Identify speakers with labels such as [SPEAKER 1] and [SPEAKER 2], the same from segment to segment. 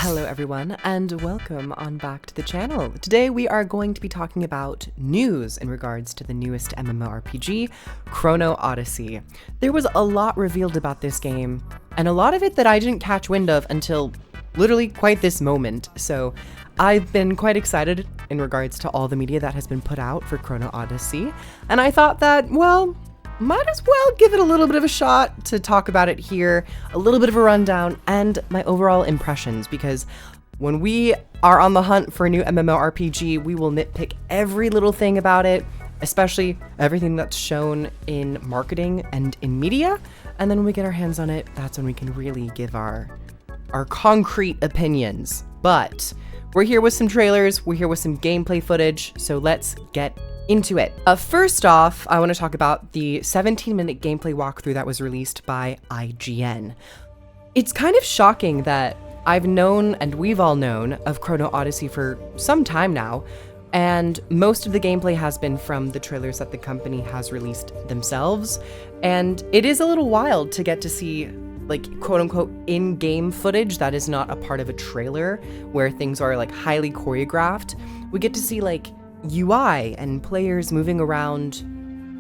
[SPEAKER 1] Hello everyone, and welcome on back to the channel. Today we are going to be talking about news in regards to the newest MMORPG, Chrono Odyssey. There was a lot revealed about this game, and a lot of it that I didn't catch wind of until literally quite this moment. So I've been quite excited in regards to all the media that has been put out for Chrono Odyssey, and I thought that, well, might as well give it a little bit of a shot to talk about it here, a little bit of a rundown, and my overall impressions, because when we are on the hunt for a new MMORPG, we will nitpick every little thing about it, especially everything that's shown in marketing and in media, and then when we get our hands on it, that's when we can really give our concrete opinions. But we're here with some trailers, we're here with some gameplay footage, so let's get into it. First off, I want to talk about the 17-minute gameplay walkthrough that was released by IGN. It's kind of shocking that I've known, and we've all known, of Chrono Odyssey for some time now, and most of the gameplay has been from the trailers that the company has released themselves, and it is a little wild to get to see, like, quote-unquote in-game footage that is not a part of a trailer, where things are, like, highly choreographed. We get to see, like, UI and players moving around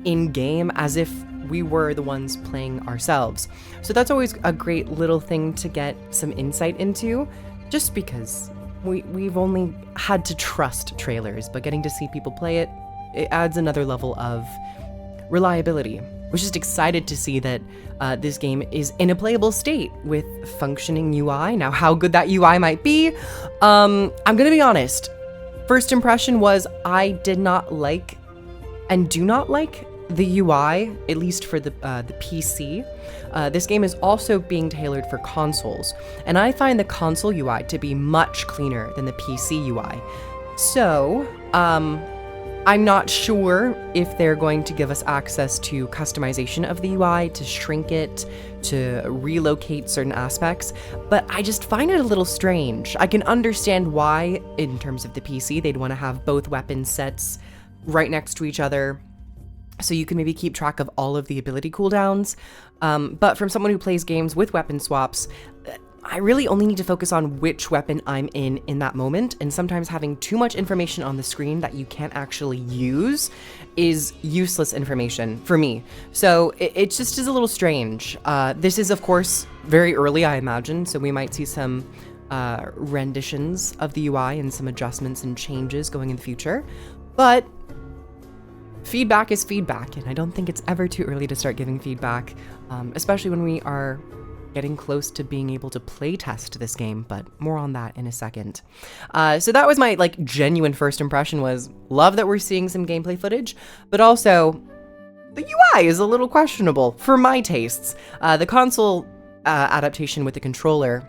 [SPEAKER 1] in-game as if we were the ones playing ourselves. So that's always a great little thing to get some insight into, just because we've only had to trust trailers, but getting to see people play it, it adds another level of reliability. We're just excited to see that this game is in a playable state with functioning UI. Now, how good that UI might be, I'm gonna be honest. First impression was I did not like and do not like the UI, at least for the PC. This game is also being tailored for consoles, and I find the console UI to be much cleaner than the PC UI. So, I'm not sure if they're going to give us access to customization of the UI, to shrink it, to relocate certain aspects, but I just find it a little strange. I can understand why, in terms of the PC, they'd want to have both weapon sets right next to each other, so you can maybe keep track of all of the ability cooldowns, but from someone who plays games with weapon swaps, I really only need to focus on which weapon I'm in that moment, and sometimes having too much information on the screen that you can't actually use is useless information for me. So it just is a little strange. This is, of course, very early, I imagine, so we might see some renditions of the UI and some adjustments and changes going in the future, but feedback is feedback, and I don't think it's ever too early to start giving feedback, especially when we are getting close to being able to play test this game, but more on that in a second. So that was my genuine first impression, was love that we're seeing some gameplay footage, but also the UI is a little questionable for my tastes. The console adaptation with the controller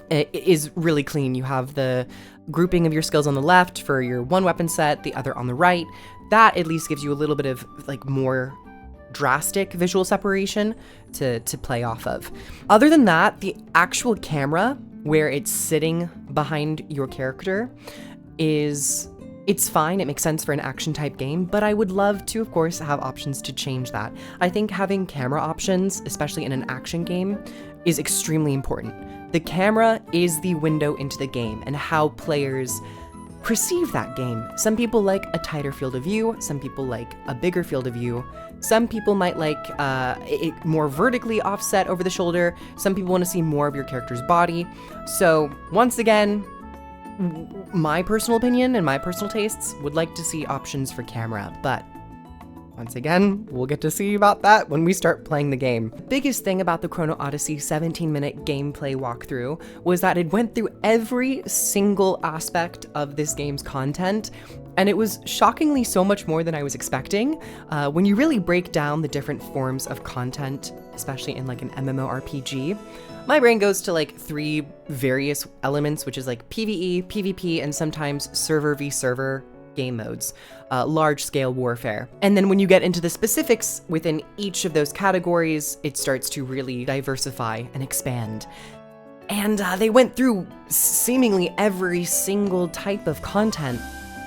[SPEAKER 1] is really clean. You have the grouping of your skills on the left for your one weapon set, the other on the right. That at least gives you a little bit of more drastic visual separation to play off of. Other than that, the actual camera, where it's sitting behind your character, it's fine. It makes sense for an action type game, but I would love to, of course, have options to change that. I think having camera options, especially in an action game, is extremely important. The camera is the window into the game and how players perceive that game. Some people like a tighter field of view, some people like a bigger field of view, some people might like it more vertically offset over the shoulder, some people want to see more of your character's body. So once again, my personal opinion and my personal tastes would like to see options for camera, but once again, we'll get to see about that when we start playing the game. The biggest thing about the Chrono Odyssey 17-minute gameplay walkthrough was that it went through every single aspect of this game's content, and it was shockingly so much more than I was expecting. When you really break down the different forms of content, especially in an MMORPG, my brain goes to three various elements, which is PvE, PvP, and sometimes server v server game modes, large-scale warfare. And then when you get into the specifics within each of those categories, it starts to really diversify and expand. And they went through seemingly every single type of content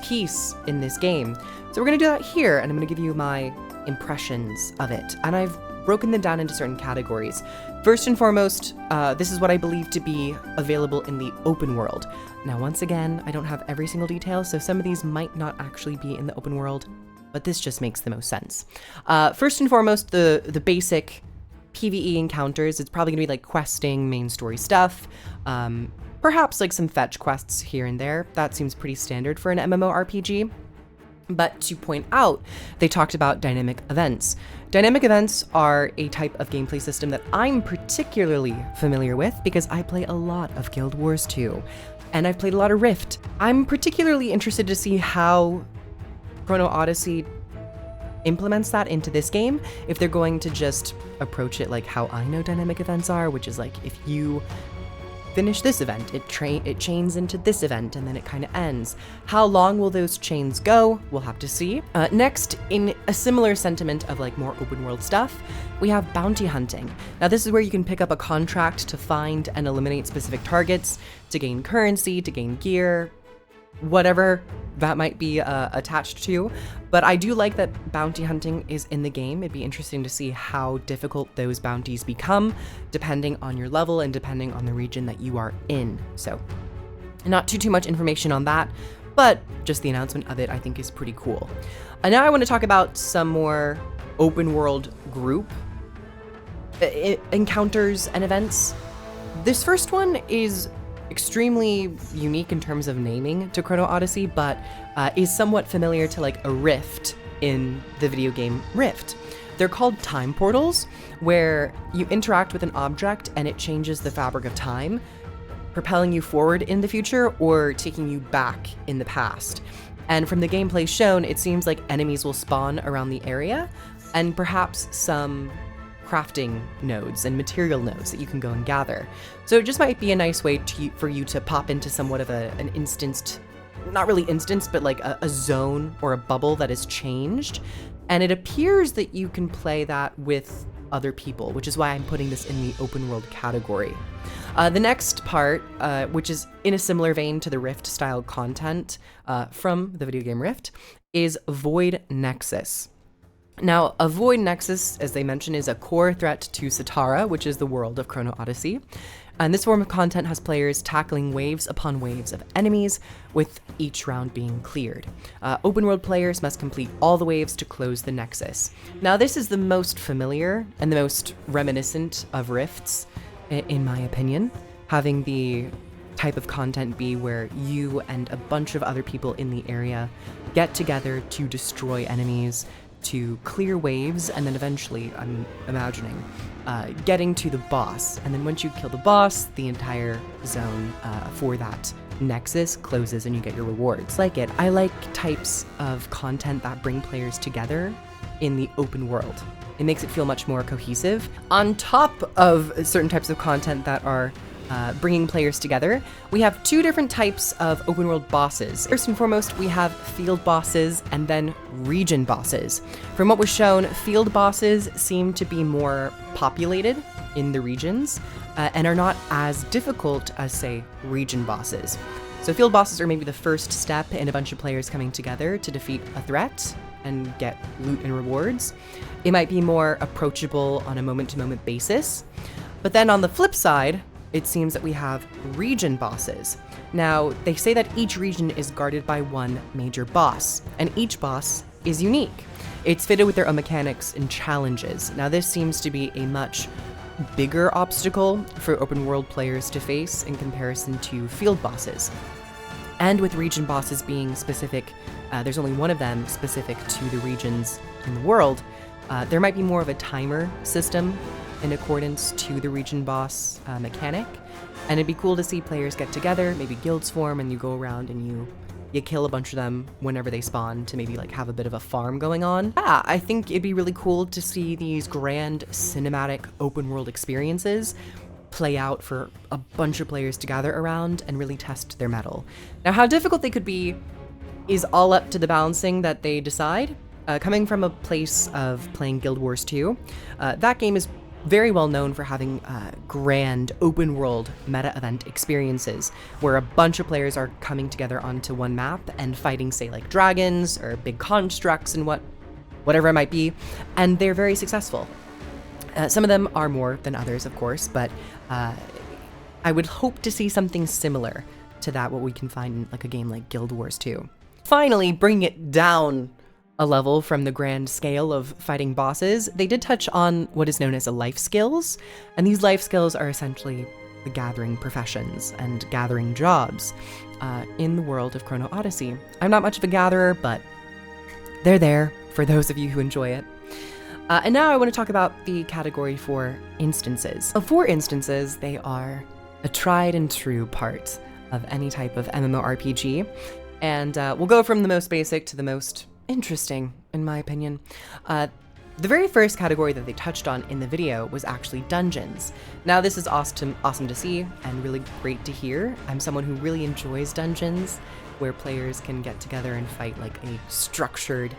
[SPEAKER 1] piece in this game. So we're gonna do that here, and I'm gonna give you my impressions of it. And I've broken them down into certain categories. First and foremost, this is what I believe to be available in the open world. Now, once again, I don't have every single detail, so some of these might not actually be in the open world, but this just makes the most sense. First and foremost, the basic PvE encounters. It's probably gonna be like questing, main story stuff, perhaps like some fetch quests here and there. That seems pretty standard for an MMORPG. But to point out, they talked about dynamic events. Dynamic events are a type of gameplay system that I'm particularly familiar with because I play a lot of Guild Wars 2, and I've played a lot of Rift. I'm particularly interested to see how Chrono Odyssey implements that into this game, if they're going to just approach it like how I know dynamic events are, which is like if you finish this event, it chains into this event, and then it kind of ends. How long will those chains go? We'll have to see. Next, in a similar sentiment of like more open world stuff, we have bounty hunting. Now this is where you can pick up a contract to find and eliminate specific targets, to gain currency, to gain gear, whatever that might be attached to. But I do like that bounty hunting is in the game. It'd be interesting to see how difficult those bounties become, depending on your level and depending on the region that you are in. So not too much information on that, but just the announcement of it I think is pretty cool. And now I want to talk about some more open world group encounters and events. This first one is extremely unique in terms of naming to Chrono Odyssey, but is somewhat familiar to like a rift in the video game Rift. They're called time portals, where you interact with an object and it changes the fabric of time, propelling you forward in the future or taking you back in the past. And from the gameplay shown, it seems like enemies will spawn around the area, and perhaps some crafting nodes and material nodes that you can go and gather. So it just might be a nice way for you to pop into somewhat of an instanced, not really instanced, but like a zone or a bubble that is changed. And it appears that you can play that with other people, which is why I'm putting this in the open world category. The next part, which is in a similar vein to the Rift style content from the video game Rift, is Void Nexus. Now, a Void Nexus, as they mentioned, is a core threat to Satara, which is the world of Chrono Odyssey. And this form of content has players tackling waves upon waves of enemies, with each round being cleared. Open world players must complete all the waves to close the Nexus. Now, this is the most familiar and the most reminiscent of Rifts, in my opinion, having the type of content be where you and a bunch of other people in the area get together to destroy enemies, to clear waves, and then eventually, I'm imagining, getting to the boss. And then once you kill the boss, the entire zone for that Nexus closes and you get your rewards. I like types of content that bring players together in the open world. It makes it feel much more cohesive. On top of certain types of content that are bringing players together, we have two different types of open world bosses. First and foremost, we have field bosses and then region bosses. From what was shown, field bosses seem to be more populated in the regions and are not as difficult as, say, region bosses. So field bosses are maybe the first step in a bunch of players coming together to defeat a threat and get loot and rewards. It might be more approachable on a moment-to-moment basis. But then on the flip side, it seems that we have region bosses. Now, they say that each region is guarded by one major boss, and each boss is unique. It's fitted with their own mechanics and challenges. Now, this seems to be a much bigger obstacle for open world players to face in comparison to field bosses. And with region bosses being specific, there's only one of them specific to the regions in the world, there might be more of a timer system in accordance to the region boss mechanic. And it'd be cool to see players get together, maybe guilds form, and you go around and you kill a bunch of them whenever they spawn to maybe like have a bit of a farm going on. Yeah, I think it'd be really cool to see these grand cinematic open world experiences play out for a bunch of players to gather around and really test their mettle. Now, how difficult they could be is all up to the balancing that they decide. Coming from a place of playing Guild Wars 2, that game is very well known for having grand open world meta event experiences where a bunch of players are coming together onto one map and fighting, say, like dragons or big constructs and whatever it might be, and they're very successful. Some of them are more than others, of course, but I would hope to see something similar to that, what we can find in like a game like Guild Wars 2. Finally, bringing it down a level from the grand scale of fighting bosses, they did touch on what is known as life skills, and these life skills are essentially the gathering professions and gathering jobs in the world of Chrono Odyssey. I'm not much of a gatherer, but they're there for those of you who enjoy it. And now I want to talk about the category for instances. For instances, they are a tried and true part of any type of MMORPG, and we'll go from the most basic to the most interesting, in my opinion. The very first category that they touched on in the video was actually dungeons. Now, this is awesome to see and really great to hear. I'm someone who really enjoys dungeons, where players can get together and fight like a structured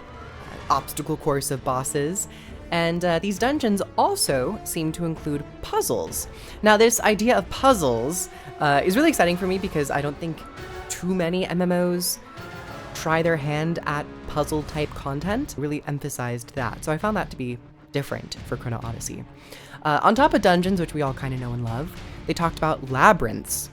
[SPEAKER 1] obstacle course of bosses. And these dungeons also seem to include puzzles. Now, this idea of puzzles is really exciting for me because I don't think too many MMOs try their hand at puzzle type content. Really emphasized that. So I found that to be different for Chrono Odyssey. On top of dungeons, which we all kind of know and love, they talked about labyrinths.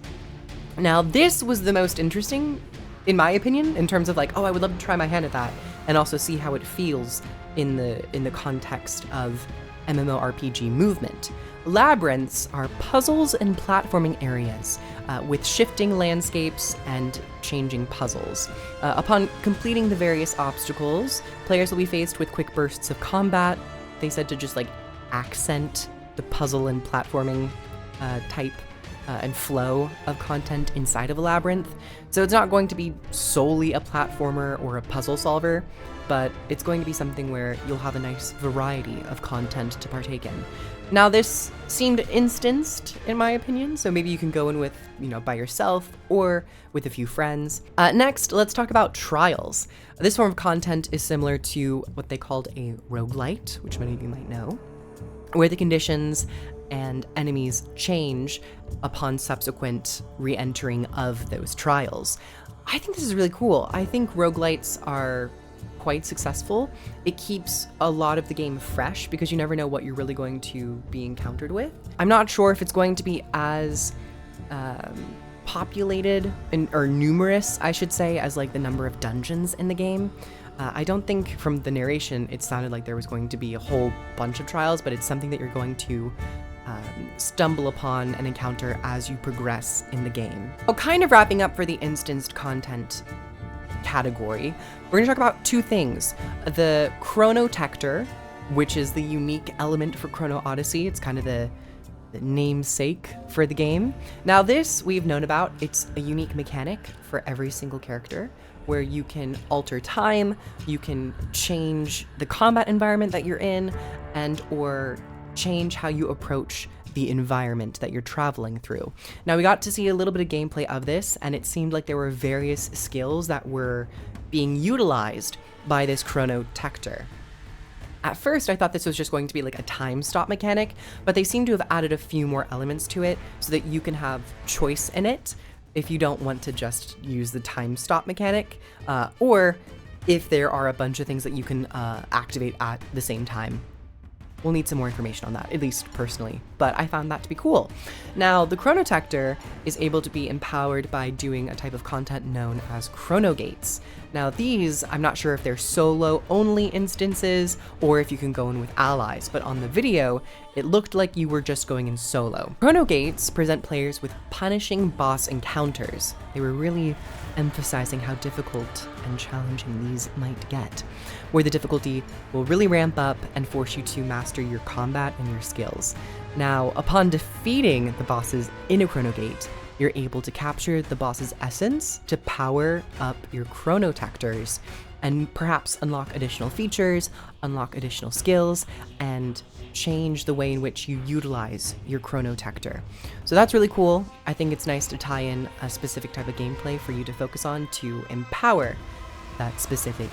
[SPEAKER 1] Now, this was the most interesting, in my opinion, in terms of like, oh, I would love to try my hand at that and also see how it feels in the context of MMORPG movement. Labyrinths are puzzles and platforming areas with shifting landscapes and changing puzzles. Upon completing the various obstacles, players will be faced with quick bursts of combat. They said to just like accent the puzzle and platforming type and flow of content inside of a labyrinth. So it's not going to be solely a platformer or a puzzle solver, but it's going to be something where you'll have a nice variety of content to partake in. Now, this seemed instanced, in my opinion, so maybe you can go in with, by yourself or with a few friends. Next, let's talk about trials. This form of content is similar to what they called a roguelite, which many of you might know, where the conditions and enemies change upon subsequent re-entering of those trials. I think this is really cool. I think roguelites are quite successful. It keeps a lot of the game fresh because you never know what you're really going to be encountered with. I'm not sure if it's going to be as populated or numerous, I should say, as like the number of dungeons in the game. I don't think from the narration it sounded like there was going to be a whole bunch of trials, but it's something that you're going to stumble upon and encounter as you progress in the game. So kind of wrapping up for the instanced content category, we're going to talk about two things. The Chronotector, which is the unique element for Chrono Odyssey. It's kind of the namesake for the game. Now this we've known about. It's a unique mechanic for every single character where you can alter time, you can change the combat environment that you're in, and or change how you approach the environment that you're traveling through. Now, we got to see a little bit of gameplay of this, and it seemed like there were various skills that were being utilized by this Chronotector. At first, I thought this was just going to be like a time stop mechanic, but they seem to have added a few more elements to it so that you can have choice in it if you don't want to just use the time stop mechanic, or if there are a bunch of things that you can activate at the same time. We'll need some more information on that, at least personally, but I found that to be cool. Now, the Chronotector is able to be empowered by doing a type of content known as chronogates. Now, these, I'm not sure if they're solo-only instances or if you can go in with allies, but on the video, it looked like you were just going in solo. Chronogates present players with punishing boss encounters. They were really emphasizing how difficult and challenging these might get, where the difficulty will really ramp up and force you to master your combat and your skills. Now, upon defeating the bosses in a Chronogate, you're able to capture the boss's essence to power up your Chronotectors and perhaps unlock additional features, unlock additional skills, and change the way in which you utilize your Chronotector. So that's really cool. I think it's nice to tie in a specific type of gameplay for you to focus on to empower that specific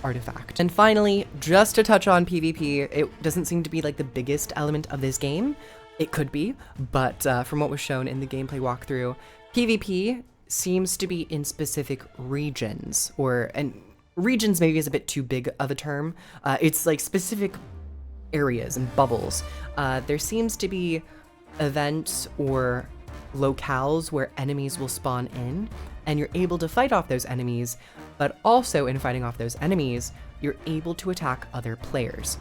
[SPEAKER 1] artifact. And finally, just to touch on PvP, it doesn't seem to be like the biggest element of this game. It could be, but from what was shown in the gameplay walkthrough, PvP seems to be in specific regions, and regions maybe is a bit too big of a term. It's like specific areas and bubbles. There seems to be events or locales where enemies will spawn in, and you're able to fight off those enemies, but also in fighting off those enemies, you're able to attack other players.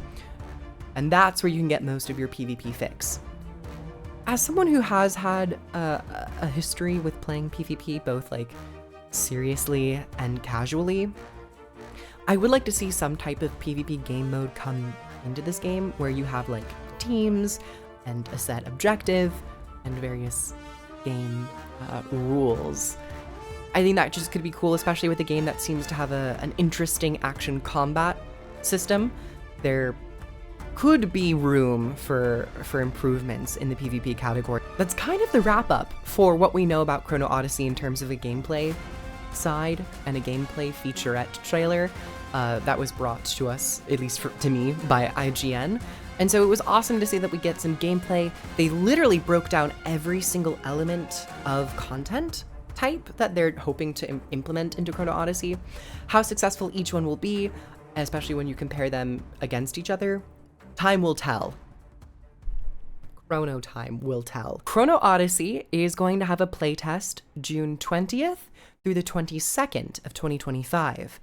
[SPEAKER 1] And that's where you can get most of your PvP fix. As someone who has had a history with playing PvP, both like seriously and casually, I would like to see some type of PvP game mode come into this game where you have like teams and a set objective and various game rules. I think that just could be cool, especially with a game that seems to have an interesting action combat system. There could be room for improvements in the PvP category. That's kind of the wrap up for what we know about Chrono Odyssey in terms of a gameplay side and a gameplay featurette trailer that was brought to us, at least to me, by IGN. And so it was awesome to see that we get some gameplay. They literally broke down every single element of content type that they're hoping to implement into Chrono Odyssey, how successful each one will be, especially when you compare them against each other. Time will tell. Chrono time will tell. Chrono Odyssey is going to have a playtest June 20th through the 22nd of 2025.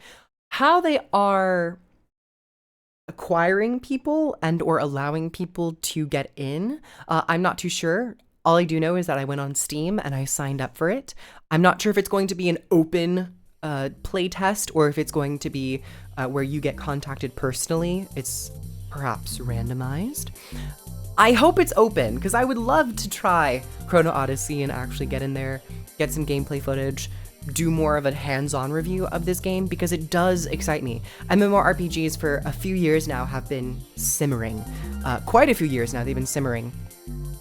[SPEAKER 1] How they are acquiring people and or allowing people to get in, I'm not too sure. All I do know is that I went on Steam and I signed up for it. I'm not sure if it's going to be an open playtest or if it's going to be where you get contacted personally. It's perhaps randomized. I hope it's open because I would love to try Chrono Odyssey and actually get in there, get some gameplay footage, do more of a hands-on review of this game because it does excite me. MMORPGs for a few years now have been simmering. Quite a few years now they've been simmering.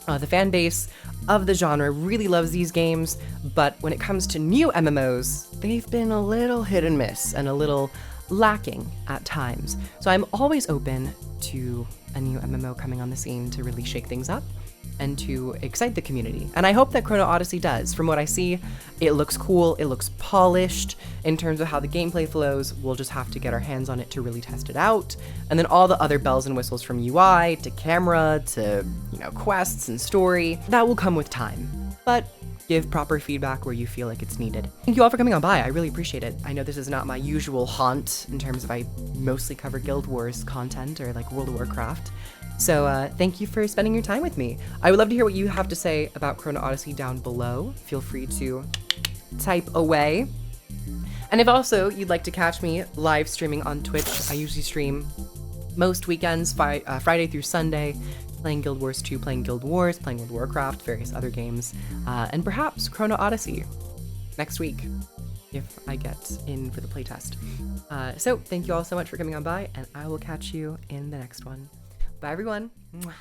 [SPEAKER 1] The fan base of the genre really loves these games, but when it comes to new MMOs, they've been a little hit and miss and a little lacking at times. So I'm always open to a new MMO coming on the scene to really shake things up and to excite the community. And I hope that Chrono Odyssey does. From what I see, it looks cool, it looks polished. In terms of how the gameplay flows, we'll just have to get our hands on it to really test it out. And then all the other bells and whistles from UI to camera to, quests and story, that will come with time. But give proper feedback where you feel like it's needed. Thank you all for coming on by. I really appreciate it. I know this is not my usual haunt in terms of I mostly cover Guild Wars content or like World of Warcraft. So thank you for spending your time with me. I would love to hear what you have to say about Chrono Odyssey down below. Feel free to type away. And if also you'd like to catch me live streaming on Twitch, I usually stream most weekends, Friday through Sunday, playing Guild Wars 2, playing Guild Wars, playing World of Warcraft, various other games, and perhaps Chrono Odyssey next week if I get in for the playtest. So thank you all so much for coming on by, and I will catch you in the next one. Bye, everyone. Mwah.